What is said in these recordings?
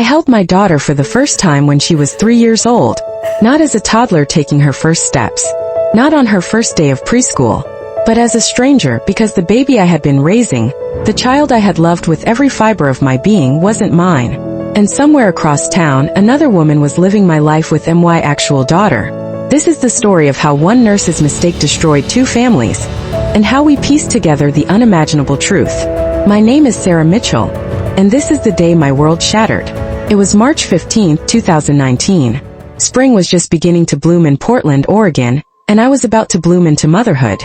held my daughter for the first time when she was 3 years old, not as a toddler taking her first steps, not on her first day of preschool, but as a stranger because the baby I had been raising, the child I had loved with every fiber of my being, wasn't mine. And somewhere across town, another woman was living my life with my actual daughter. This is the story of how one nurse's mistake destroyed 2 families, and how we pieced together the unimaginable truth. My name is Sarah Mitchell, and this is the day my world shattered. It was March 15, 2019. Spring was just beginning to bloom in Portland, Oregon, and I was about to bloom into motherhood.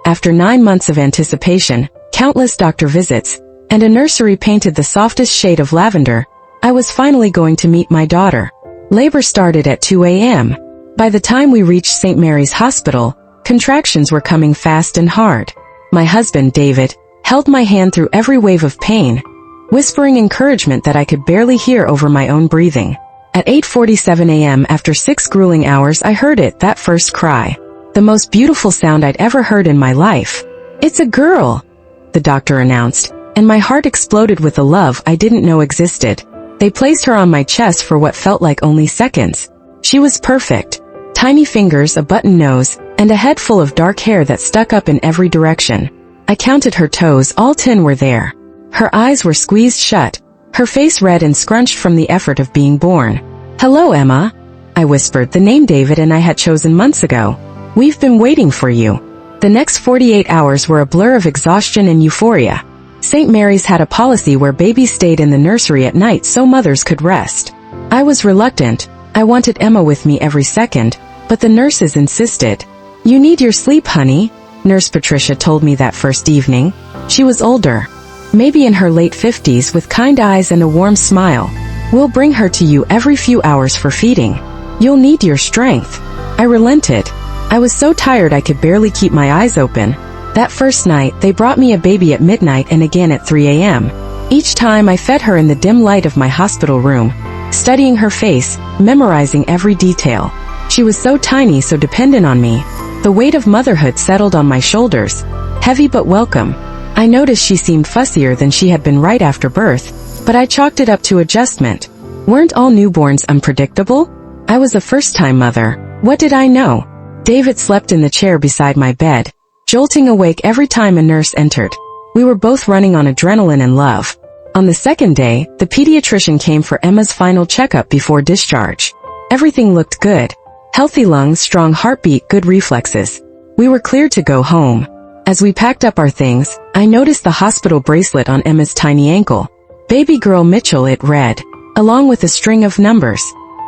After 9 months of anticipation, countless doctor visits, and a nursery painted the softest shade of lavender, I was finally going to meet my daughter. Labor started at 2 a.m. By the time we reached St. Mary's Hospital, contractions were coming fast and hard. My husband, David, held my hand through every wave of pain, whispering encouragement that I could barely hear over my own breathing. At 8:47 a.m. after 6 grueling hours, I heard it, that first cry. The most beautiful sound I'd ever heard in my life. "It's a girl," the doctor announced, and my heart exploded with a love I didn't know existed. They placed her on my chest for what felt like only seconds. She was perfect. Tiny fingers, a button nose, and a head full of dark hair that stuck up in every direction. I counted her toes, all 10 were there. Her eyes were squeezed shut, her face red and scrunched from the effort of being born. "Hello, Emma," I whispered, the name David and I had chosen months ago. "We've been waiting for you." The next 48 hours were a blur of exhaustion and euphoria. St. Mary's had a policy where babies stayed in the nursery at night so mothers could rest. I was reluctant. I wanted Emma with me every second, but the nurses insisted. "You need your sleep, honey," Nurse Patricia told me that first evening. She was older, maybe in her late 50s, with kind eyes and a warm smile. "We'll bring her to you every few hours for feeding. You'll need your strength." I relented. I was so tired I could barely keep my eyes open. That first night, they brought me a baby at midnight and again at 3 a.m. Each time I fed her in the dim light of my hospital room, studying her face, memorizing every detail. She was so tiny, so dependent on me. The weight of motherhood settled on my shoulders, heavy but welcome. I noticed she seemed fussier than she had been right after birth, but I chalked it up to adjustment. Weren't all newborns unpredictable? I was a first-time mother. What did I know? David slept in the chair beside my bed, jolting awake every time a nurse entered. We were both running on adrenaline and love. On the second day, the pediatrician came for Emma's final checkup before discharge. Everything looked good. Healthy lungs, strong heartbeat, good reflexes. We were cleared to go home. As we packed up our things, I noticed the hospital bracelet on Emma's tiny ankle. "Baby girl Mitchell," it read, along with a string of numbers.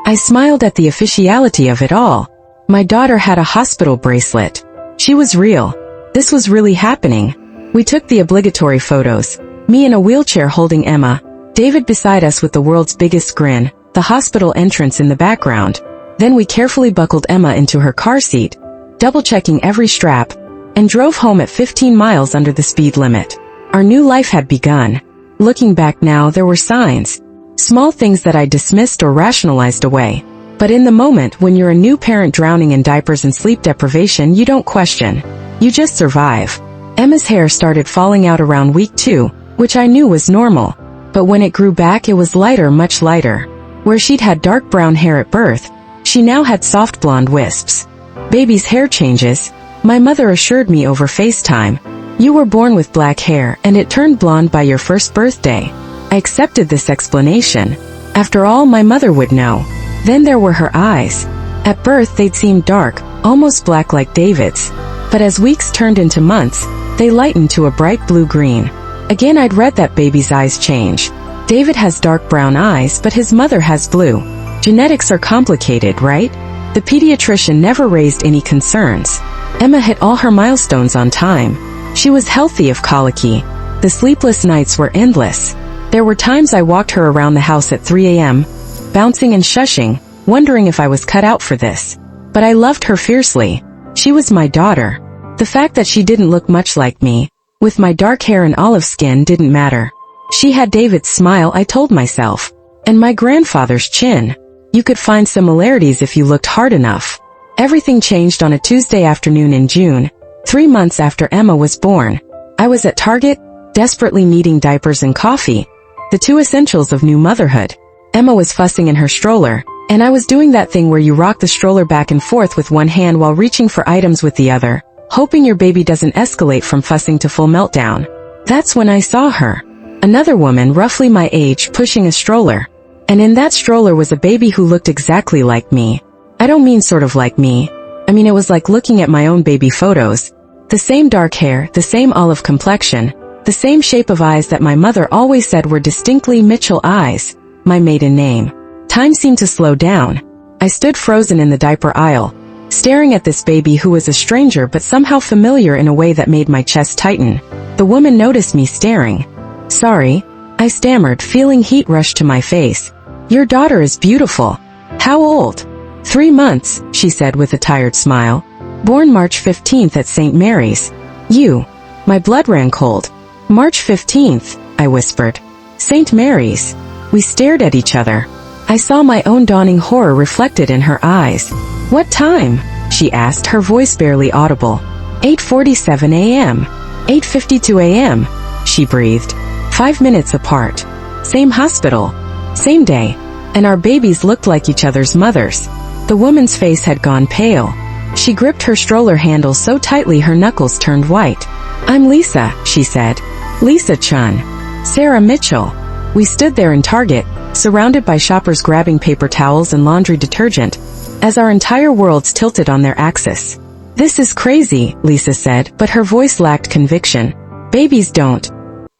I smiled at the officiality of it all. My daughter had a hospital bracelet. She was real. This was really happening. We took the obligatory photos, me in a wheelchair holding Emma, David beside us with the world's biggest grin, the hospital entrance in the background. Then we carefully buckled Emma into her car seat, double-checking every strap, and drove home at 15 miles under the speed limit. Our new life had begun. Looking back now, there were signs. Small things that I dismissed or rationalized away. But in the moment, when you're a new parent drowning in diapers and sleep deprivation, you don't question. You just survive. Emma's hair started falling out around week 2, which I knew was normal. But when it grew back, it was lighter, much lighter. Where she'd had dark brown hair at birth, she now had soft blonde wisps. "Baby's hair changes," my mother assured me over FaceTime. "You were born with black hair, and it turned blonde by your first birthday." I accepted this explanation. After all, my mother would know. Then there were her eyes. At birth they'd seemed dark, almost black like David's. But as weeks turned into months, they lightened to a bright blue-green. Again I'd read that baby's eyes change. David has dark brown eyes, but his mother has blue. Genetics are complicated, right? The pediatrician never raised any concerns. Emma hit all her milestones on time. She was healthy of colicky. The sleepless nights were endless. There were times I walked her around the house at 3 a.m., bouncing and shushing, wondering if I was cut out for this. But I loved her fiercely. She was my daughter. The fact that she didn't look much like me, with my dark hair and olive skin, didn't matter. She had David's smile, I told myself, and my grandfather's chin. You could find similarities if you looked hard enough. Everything changed on a Tuesday afternoon in June, 3 months after Emma was born. I was at Target, desperately needing diapers and coffee, the 2 essentials of new motherhood. Emma was fussing in her stroller, and I was doing that thing where you rock the stroller back and forth with one hand while reaching for items with the other, hoping your baby doesn't escalate from fussing to full meltdown. That's when I saw her. Another woman roughly my age pushing a stroller. And in that stroller was a baby who looked exactly like me. I don't mean sort of like me. I mean it was like looking at my own baby photos. The same dark hair, the same olive complexion, the same shape of eyes that my mother always said were distinctly Mitchell eyes, my maiden name. Time seemed to slow down. I stood frozen in the diaper aisle, staring at this baby who was a stranger but somehow familiar in a way that made my chest tighten. The woman noticed me staring. "Sorry," I stammered, feeling heat rush to my face. "Your daughter is beautiful." "How old?" 3 months, she said with a tired smile. "Born March 15th at St. Mary's." "You." My blood ran cold. "March 15th, I whispered. "St. Mary's." We stared at each other. I saw my own dawning horror reflected in her eyes. "What time?" she asked, her voice barely audible. 8:47 a.m. 8:52 a.m., she breathed. 5 minutes apart. Same hospital. Same day. And our babies looked like each other's mothers. The woman's face had gone pale. She gripped her stroller handle so tightly her knuckles turned white. "I'm Lisa," she said. "Lisa Chun. Sarah Mitchell." We stood there in Target, surrounded by shoppers grabbing paper towels and laundry detergent, as our entire worlds tilted on their axis. "This is crazy," Lisa said, but her voice lacked conviction. "Babies don't.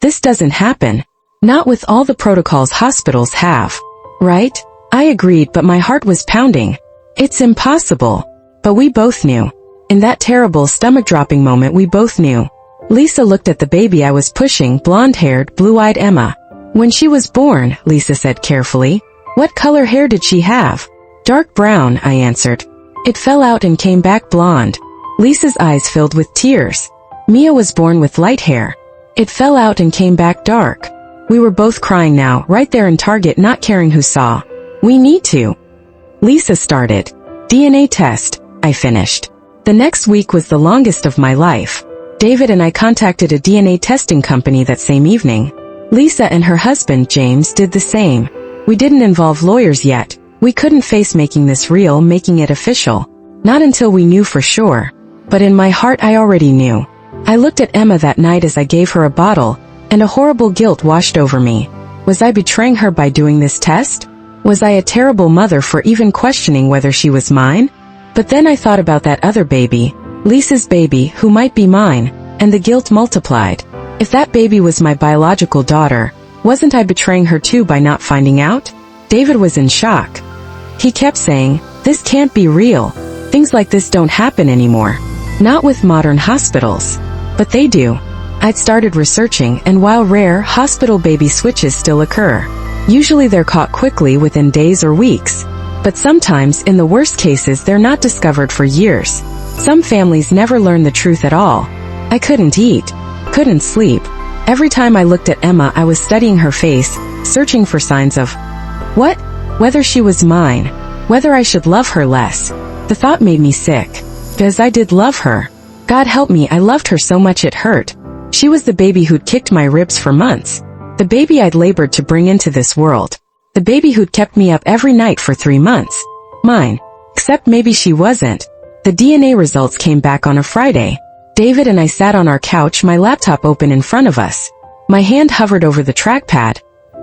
This doesn't happen. Not with all the protocols hospitals have." "Right?" I agreed, but my heart was pounding. "It's impossible." But we both knew. In that terrible stomach-dropping moment we both knew. Lisa looked at the baby I was pushing, blonde-haired, blue-eyed Emma. "When she was born," Lisa said carefully, "what color hair did she have?" "Dark brown," I answered. "It fell out and came back blonde." Lisa's eyes filled with tears. "Mia was born with light hair. It fell out and came back dark." We were both crying now, right there in Target, not caring who saw. "We need to." Lisa started. "DNA test," I finished. The next week was the longest of my life. David and I contacted a DNA testing company that same evening. Lisa and her husband, James, did the same. We didn't involve lawyers yet. We couldn't face making this real, making it official. Not until we knew for sure. But in my heart I already knew. I looked at Emma that night as I gave her a bottle, and a horrible guilt washed over me. Was I betraying her by doing this test? Was I a terrible mother for even questioning whether she was mine? But then I thought about that other baby, Lisa's baby, who might be mine, and the guilt multiplied. If that baby was my biological daughter, wasn't I betraying her too by not finding out? David was in shock. He kept saying, "This can't be real. Things like this don't happen anymore. Not with modern hospitals." But they do. I'd started researching, and while rare, hospital baby switches still occur. Usually they're caught quickly within days or weeks. But sometimes, in the worst cases, they're not discovered for years. Some families never learn the truth at all. I couldn't eat. Couldn't sleep. Every time I looked at Emma I was studying her face, searching for signs of what? Whether she was mine. Whether I should love her less. The thought made me sick. Because I did love her. God help me, I loved her so much it hurt. She was the baby who'd kicked my ribs for months. The baby I'd labored to bring into this world. The baby who'd kept me up every night for 3 months. Mine. Except maybe she wasn't. The DNA results came back on a Friday. David and I sat on our couch, my laptop open in front of us. My hand hovered over the trackpad,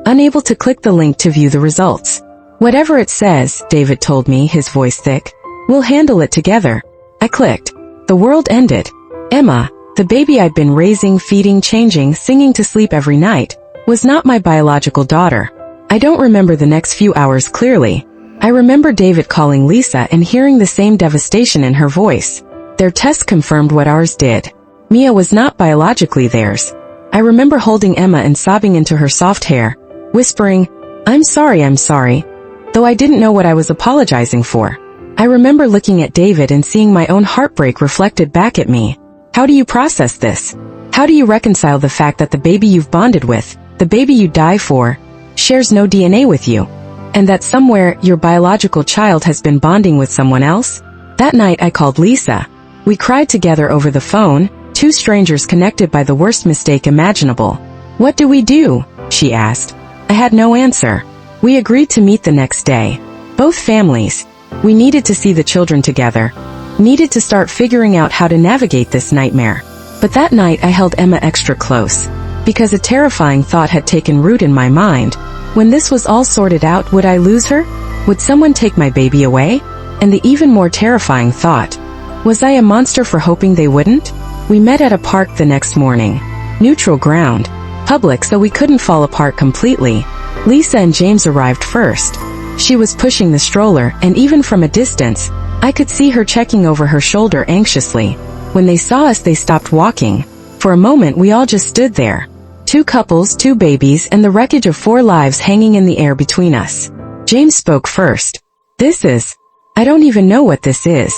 unable to click the link to view the results. "Whatever it says," David told me, his voice thick. "We'll handle it together." I clicked. The world ended. Emma, the baby I'd been raising, feeding, changing, singing to sleep every night, was not my biological daughter. I don't remember the next few hours clearly. I remember David calling Lisa and hearing the same devastation in her voice. Their test confirmed what ours did. Mia was not biologically theirs. I remember holding Emma and sobbing into her soft hair, whispering, I'm sorry, though I didn't know what I was apologizing for. I remember looking at David and seeing my own heartbreak reflected back at me. How do you process this? How do you reconcile the fact that the baby you've bonded with, the baby you die for, shares no DNA with you? And that somewhere, your biological child has been bonding with someone else? That night I called Lisa. We cried together over the phone, two strangers connected by the worst mistake imaginable. What do we do? She asked. I had no answer. We agreed to meet the next day. Both families. We needed to see the children together. Needed to start figuring out how to navigate this nightmare. But that night I held Emma extra close. Because a terrifying thought had taken root in my mind. When this was all sorted out, would I lose her? Would someone take my baby away? And the even more terrifying thought. Was I a monster for hoping they wouldn't? We met at a park the next morning. Neutral ground. Public, so we couldn't fall apart completely. Lisa and James arrived first. She was pushing the stroller, and even from a distance, I could see her checking over her shoulder anxiously. When they saw us, they stopped walking. For a moment we all just stood there. 2 couples, 2 babies, and the wreckage of 4 lives hanging in the air between us. James spoke first. I don't even know what this is.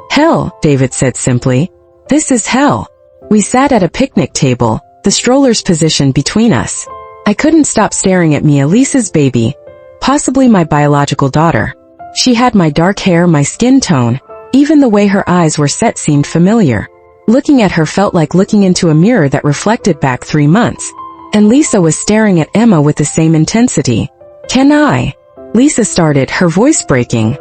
Hell, David said simply. This is hell. We sat at a picnic table, the strollers positioned between us. I couldn't stop staring at Mia, Lisa's baby. Possibly my biological daughter. She had my dark hair, my skin tone. Even the way her eyes were set seemed familiar. Looking at her felt like looking into a mirror that reflected back 3 months. And Lisa was staring at Emma with the same intensity. Can I? Lisa started, her voice breaking.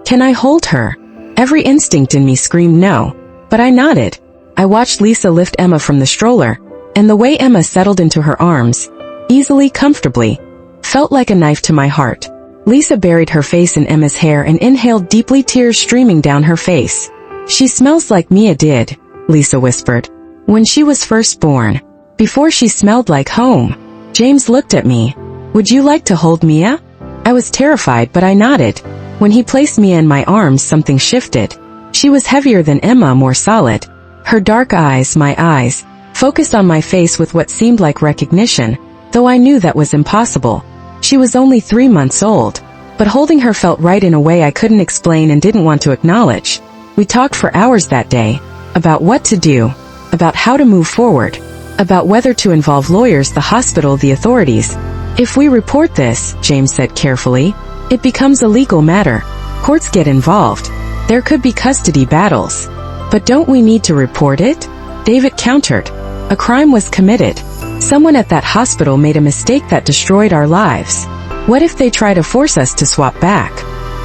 Can I hold her? Every instinct in me screamed no. But I nodded. I watched Lisa lift Emma from the stroller, and the way Emma settled into her arms, easily, comfortably, felt like a knife to my heart. Lisa buried her face in Emma's hair and inhaled deeply, tears streaming down her face. She smells like Mia did, Lisa whispered. When she was first born. Before she smelled like home. James looked at me. Would you like to hold Mia? I was terrified, but I nodded. When he placed Mia in my arms, something shifted. She was heavier than Emma, more solid. Her dark eyes, my eyes, focused on my face with what seemed like recognition, though I knew that was impossible. She was only 3 months old, but holding her felt right in a way I couldn't explain and didn't want to acknowledge. We talked for hours that day, about what to do, about how to move forward, about whether to involve lawyers, the hospital, the authorities. If we report this, James said carefully, it becomes a legal matter. Courts get involved. There could be custody battles. But don't we need to report it? David countered. A crime was committed. Someone at that hospital made a mistake that destroyed our lives. What if they try to force us to swap back?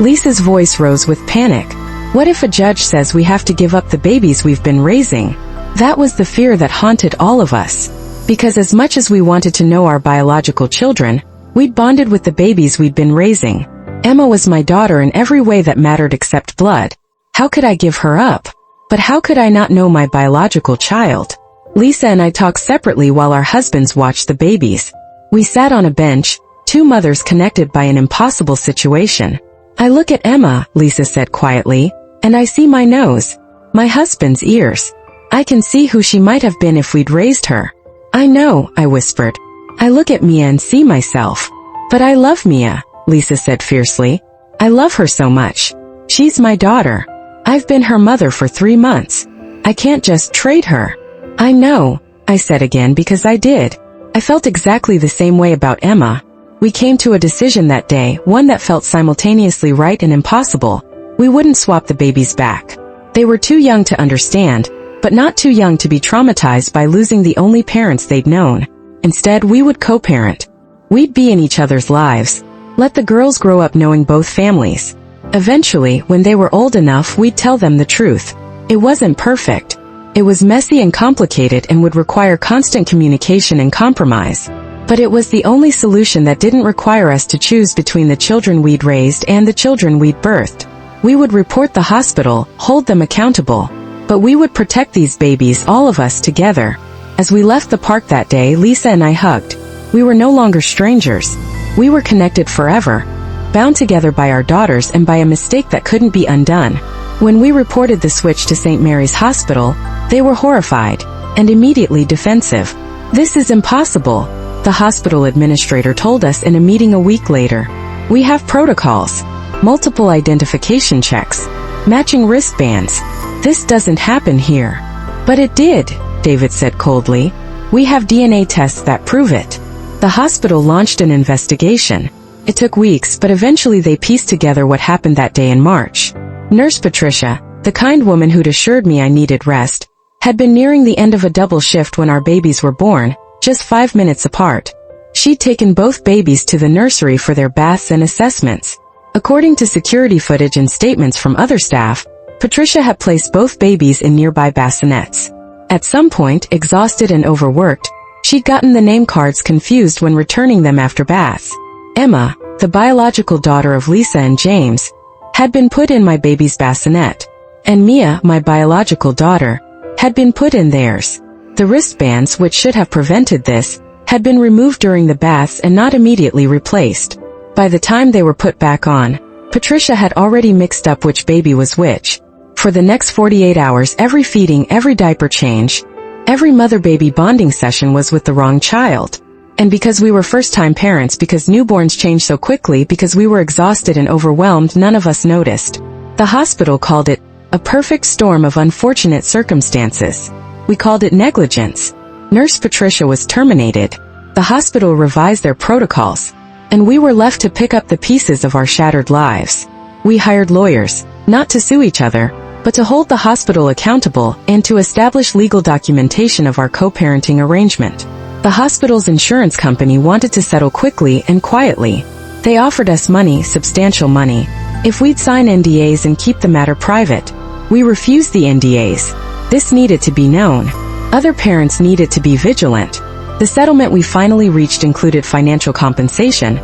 Lisa's voice rose with panic. What if a judge says we have to give up the babies we've been raising? That was the fear that haunted all of us. Because as much as we wanted to know our biological children, we'd bonded with the babies we'd been raising. Emma was my daughter in every way that mattered except blood. How could I give her up? But how could I not know my biological child? Lisa and I talked separately while our husbands watched the babies. We sat on a bench, 2 mothers connected by an impossible situation. I look at Emma, Lisa said quietly, and I see my nose, my husband's ears. I can see who she might have been if we'd raised her. I know, I whispered. I look at Mia and see myself. But I love Mia, Lisa said fiercely. I love her so much. She's my daughter. I've been her mother for 3 months. I can't just trade her. I know, I said again because I did. I felt exactly the same way about Emma. We came to a decision that day, one that felt simultaneously right and impossible. We wouldn't swap the babies back. They were too young to understand, but not too young to be traumatized by losing the only parents they'd known. Instead, we would co-parent. We'd be in each other's lives. Let the girls grow up knowing both families. Eventually, when they were old enough, we'd tell them the truth. It wasn't perfect. It was messy and complicated and would require constant communication and compromise. But it was the only solution that didn't require us to choose between the children we'd raised and the children we'd birthed. We would report the hospital, hold them accountable. But we would protect these babies, all of us together. As we left the park that day, Lisa and I hugged. We were no longer strangers. We were connected forever, bound together by our daughters and by a mistake that couldn't be undone. When we reported the switch to St. Mary's Hospital, they were horrified and immediately defensive. This is impossible, the hospital administrator told us in a meeting a week later. We have protocols, multiple identification checks, matching wristbands. This doesn't happen here. But it did, David said coldly. We have DNA tests that prove it. The hospital launched an investigation. It took weeks, but eventually they pieced together what happened that day in March. Nurse Patricia, the kind woman who'd assured me I needed rest, had been nearing the end of a double shift when our babies were born, just 5 minutes apart. She'd taken both babies to the nursery for their baths and assessments. According to security footage and statements from other staff, Patricia had placed both babies in nearby bassinets. At some point, exhausted and overworked, she'd gotten the name cards confused when returning them after baths. Emma, the biological daughter of Lisa and James, had been put in my baby's bassinet, and Mia, my biological daughter, had been put in theirs. The wristbands, which should have prevented this, had been removed during the baths and not immediately replaced. By the time they were put back on, Patricia had already mixed up which baby was which. For the next 48 hours, every feeding, every diaper change, every mother-baby bonding session was with the wrong child. And because we were first-time parents, because newborns change so quickly, because we were exhausted and overwhelmed, none of us noticed. The hospital called it a perfect storm of unfortunate circumstances. We called it negligence. Nurse Patricia was terminated. The hospital revised their protocols, and we were left to pick up the pieces of our shattered lives. We hired lawyers, not to sue each other, but to hold the hospital accountable and to establish legal documentation of our co-parenting arrangement. The hospital's insurance company wanted to settle quickly and quietly. They offered us money, substantial money, if we'd sign NDAs and keep the matter private. We refused the NDAs. This needed to be known. Other parents needed to be vigilant. The settlement we finally reached included financial compensation,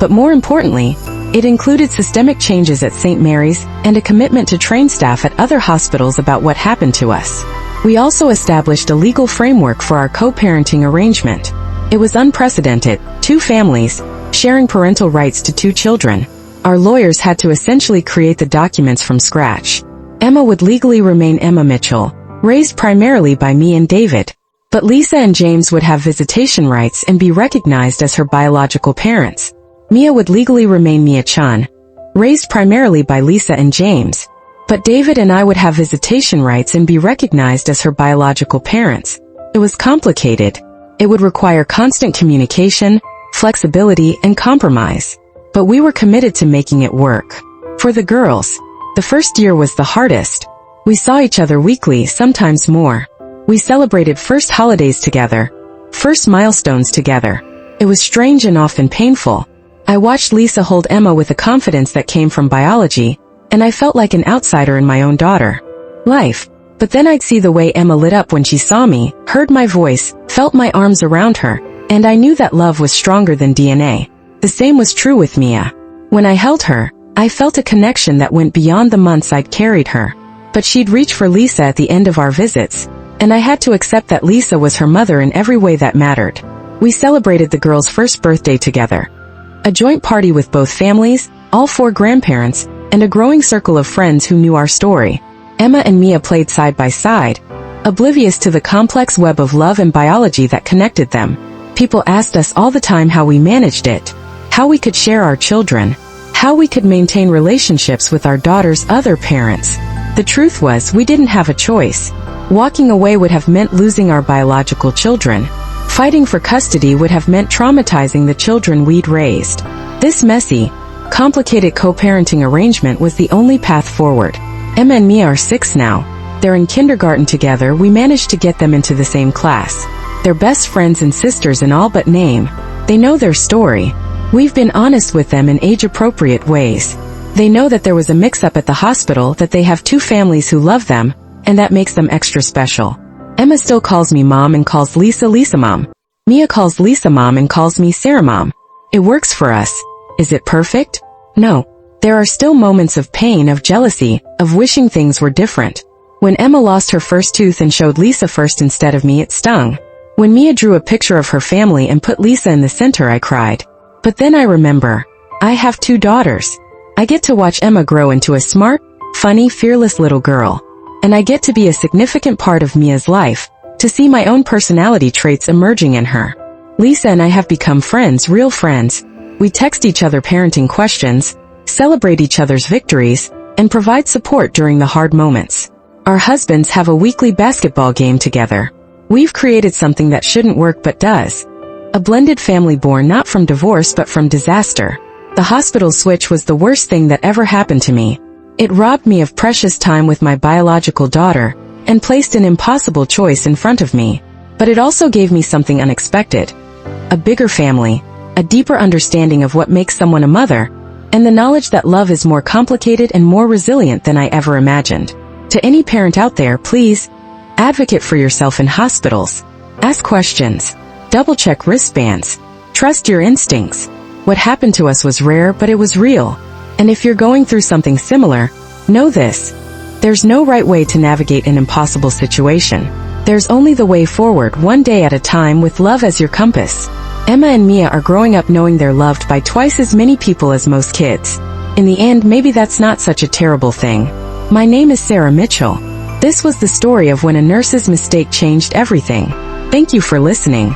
but more importantly, it included systemic changes at St. Mary's and a commitment to train staff at other hospitals about what happened to us. We also established a legal framework for our co-parenting arrangement. It was unprecedented, 2 families, sharing parental rights to 2 children. Our lawyers had to essentially create the documents from scratch. Emma would legally remain Emma Mitchell, raised primarily by me and David. But Lisa and James would have visitation rights and be recognized as her biological parents. Mia would legally remain Mia Chun, raised primarily by Lisa and James. But David and I would have visitation rights and be recognized as her biological parents. It was complicated. It would require constant communication, flexibility, and compromise. But we were committed to making it work. For the girls, the first year was the hardest. We saw each other weekly, sometimes more. We celebrated first holidays together, first milestones together. It was strange and often painful. I watched Lisa hold Emma with a confidence that came from biology, and I felt like an outsider in my own daughter life. But then I'd see the way Emma lit up when she saw me, heard my voice, felt my arms around her, and I knew that love was stronger than DNA. The same was true with Mia. When I held her, I felt a connection that went beyond the months I'd carried her. But she'd reach for Lisa at the end of our visits, and I had to accept that Lisa was her mother in every way that mattered. We celebrated the girls' first birthday together. A joint party with both families, all 4 grandparents, and a growing circle of friends who knew our story. Emma and Mia played side by side, oblivious to the complex web of love and biology that connected them. People asked us all the time how we managed it, how we could share our children, how we could maintain relationships with our daughter's other parents. The truth was, we didn't have a choice. Walking away would have meant losing our biological children. Fighting for custody would have meant traumatizing the children we'd raised. This messy, complicated co-parenting arrangement was the only path forward. Emma and Mia are 6 now. They're in kindergarten together. We managed to get them into the same class. They're best friends and sisters in all but name. They know their story. We've been honest with them in age-appropriate ways. They know that there was a mix-up at the hospital, that they have 2 families who love them, and that makes them extra special. Emma still calls me Mom and calls Lisa Lisa Mom. Mia calls Lisa Mom and calls me Sarah Mom. It works for us. Is it perfect? No. There are still moments of pain, of jealousy, of wishing things were different. When Emma lost her first tooth and showed Lisa first instead of me, it stung. When Mia drew a picture of her family and put Lisa in the center, I cried. But then I remember, I have 2 daughters. I get to watch Emma grow into a smart, funny, fearless little girl. And I get to be a significant part of Mia's life, to see my own personality traits emerging in her. Lisa and I have become friends, real friends. We text each other parenting questions, celebrate each other's victories, and provide support during the hard moments. Our husbands have a weekly basketball game together. We've created something that shouldn't work but does. A blended family born not from divorce but from disaster. The hospital switch was the worst thing that ever happened to me. It robbed me of precious time with my biological daughter, and placed an impossible choice in front of me. But it also gave me something unexpected. a bigger family, a deeper understanding of what makes someone a mother, and the knowledge that love is more complicated and more resilient than I ever imagined. To any parent out there, please advocate for yourself in hospitals. Ask questions. Double-check wristbands. Trust your instincts. What happened to us was rare, but it was real. And if you're going through something similar, know this. There's no right way to navigate an impossible situation. There's only the way forward, one day at a time, with love as your compass. Emma and Mia are growing up knowing they're loved by twice as many people as most kids. In the end, maybe that's not such a terrible thing. My name is Sarah Mitchell. This was the story of when a nurse's mistake changed everything. Thank you for listening.